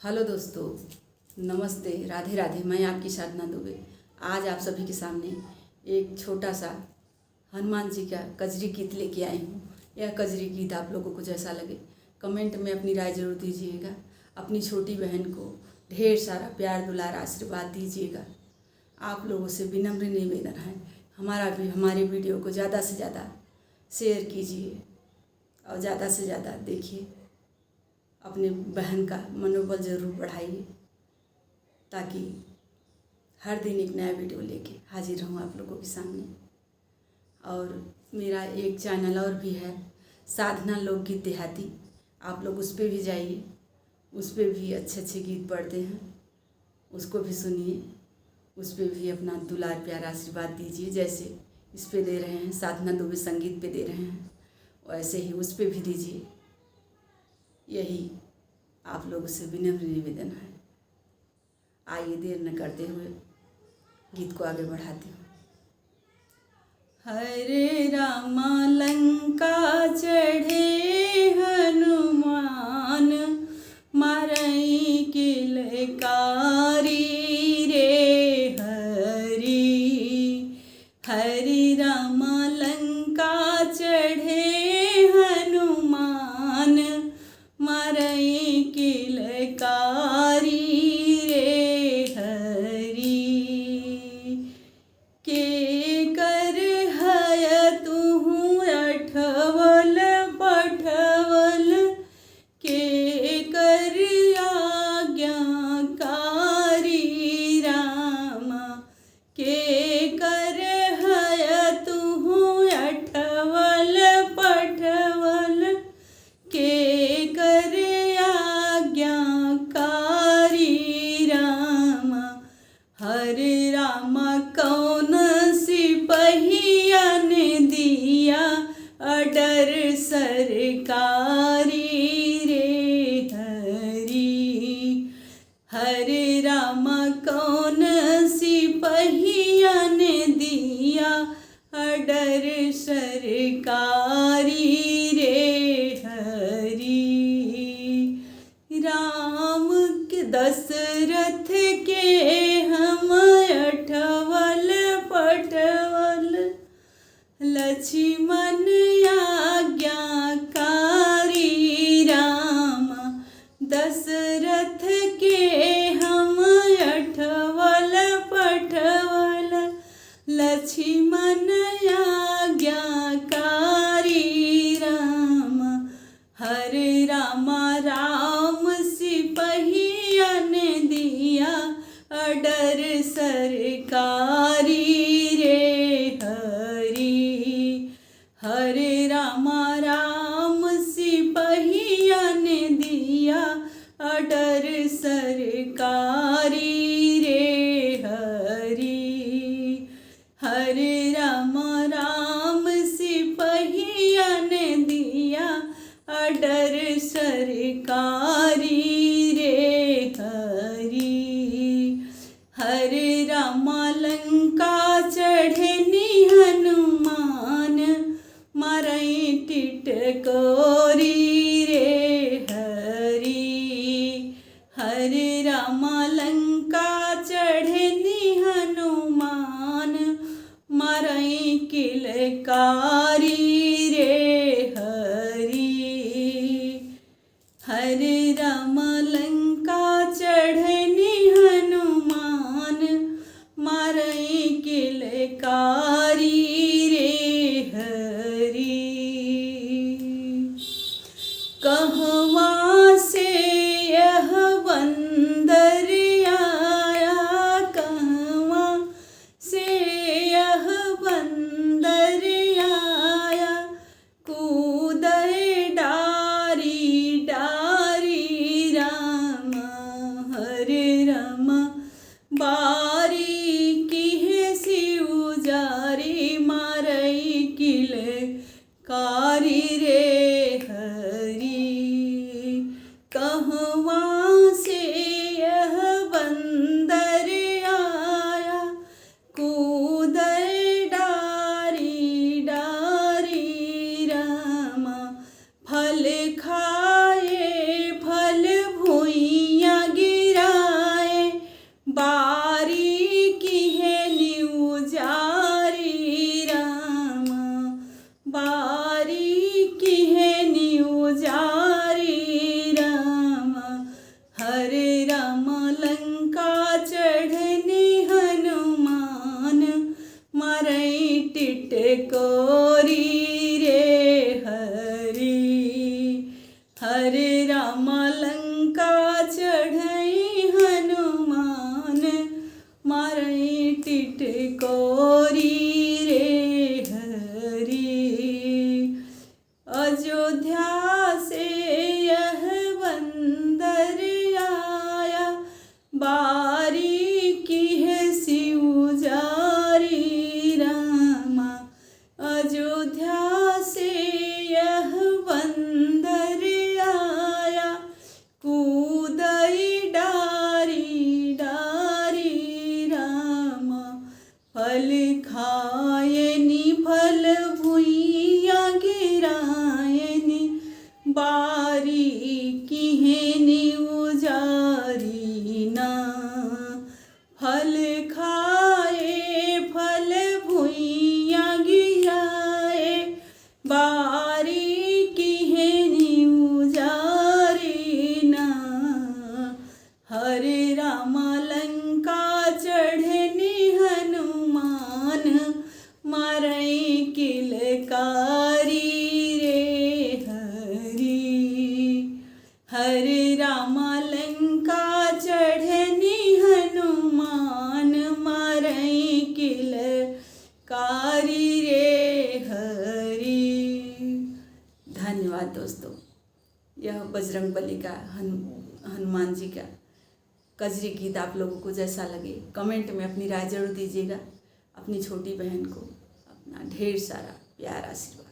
Hello दोस्तों, नमस्ते, राधे राधे। मैं आपकी साधना दुबे आज आप सभी के सामने एक छोटा सा हनुमान जी का कजरी गीत लेके आई हूँ। यह कजरी गीत आप लोगों को जैसा लगे कमेंट में अपनी राय जरूर दीजिएगा। अपनी छोटी बहन को ढेर सारा प्यार दुलार आशीर्वाद दीजिएगा। आप लोगों से विनम्र निवेदन है हमारे वीडियो को ज़्यादा से ज़्यादा शेयर कीजिए और ज़्यादा से ज़्यादा देखिए। अपने बहन का मनोबल ज़रूर बढ़ाइए ताकि हर दिन एक नया वीडियो लेके हाजिर रहूँ आप लोगों के सामने। और मेरा एक चैनल और भी है, साधना लोकगीत देहाती। आप लोग उस पर भी जाइए, उस पर भी अच्छे अच्छे गीत पढ़ते हैं, उसको भी सुनिए। उस पर भी अपना दुलार प्यार आशीर्वाद दीजिए। जैसे इस पे दे रहे हैं, साधना दुबे संगीत पे दे रहे हैं, वैसे ही उस पर भी दीजिए। यही आप लोगों से विनम्र निवेदन है। आइए देर न करते हुए गीत को आगे बढ़ाती हूँ। हरे रामा लंका चढ़े हनुमान, मारई किलकारी रे हरि। हरि रामा लंका चढ़े हनुमान, मारई किलकारी रे हरि। के कर हय तुहु अठवल पठवल, के कर आज्ञाकारी रामा। के कर हय तुहु अठवल पठवल, के कर आज्ञाकारी रामा। हरे रामा कौन सिपहिया ने दिया अडर सरकारी रे हरि। हरे रामा कौन सिपहिया ने दिया अडर सरकारी रे हरि। राम के दशरथ के हम अठवल पठवल, लक्ष्मण आज्ञाकारी रामा। दशरथ के हम अठवल पठवल, लक्ष्मण आज्ञाकारी रामा। हरे रामा राम सिपहिया ने दिया अडर सरकारी रे हरि। हरे रामा राम सिपहिया ने दिया अडर सरकारी रे हरि। हरे रामा राम सिपहिया ने दिया अडर सरकारी रे हरि। हरे रामा लंका चढ़नी हनुमान, मारई टिटकोरी रे हरि। हरे रामा लंका चढ़नी हनुमान, मारई किलकारी रे हरि। हरे रामा लंका चढ़नी हनुमान, मारई किलकारी रे हरि। कहवा से यह बंदर आया, कहवा से यह बंदर आया, बारी है सिउजारी रामा। अयोध्या से यह बंदर आया, कूदई डारी डारी रामा। फल खायनी फल भुइया गिरायनी, बारी किहनी उजारी ना। फल खाए फल भुइया गिराए, बारी किहनी उजारी ना। हरे रामा लंका चढ़नी हनुमान, मारई किलकारी रे हरी। हरे रामा लंका चढ़नी हनुमान, मारई किलकारी रे हरी। धन्यवाद दोस्तों। यह बजरंगबली का हनुमान जी का कजरी गीत आप लोगों को जैसा लगे कमेंट में अपनी राय जरूर दीजिएगा। अपनी छोटी बहन को अपना ढेर सारा प्यार आशीर्वाद।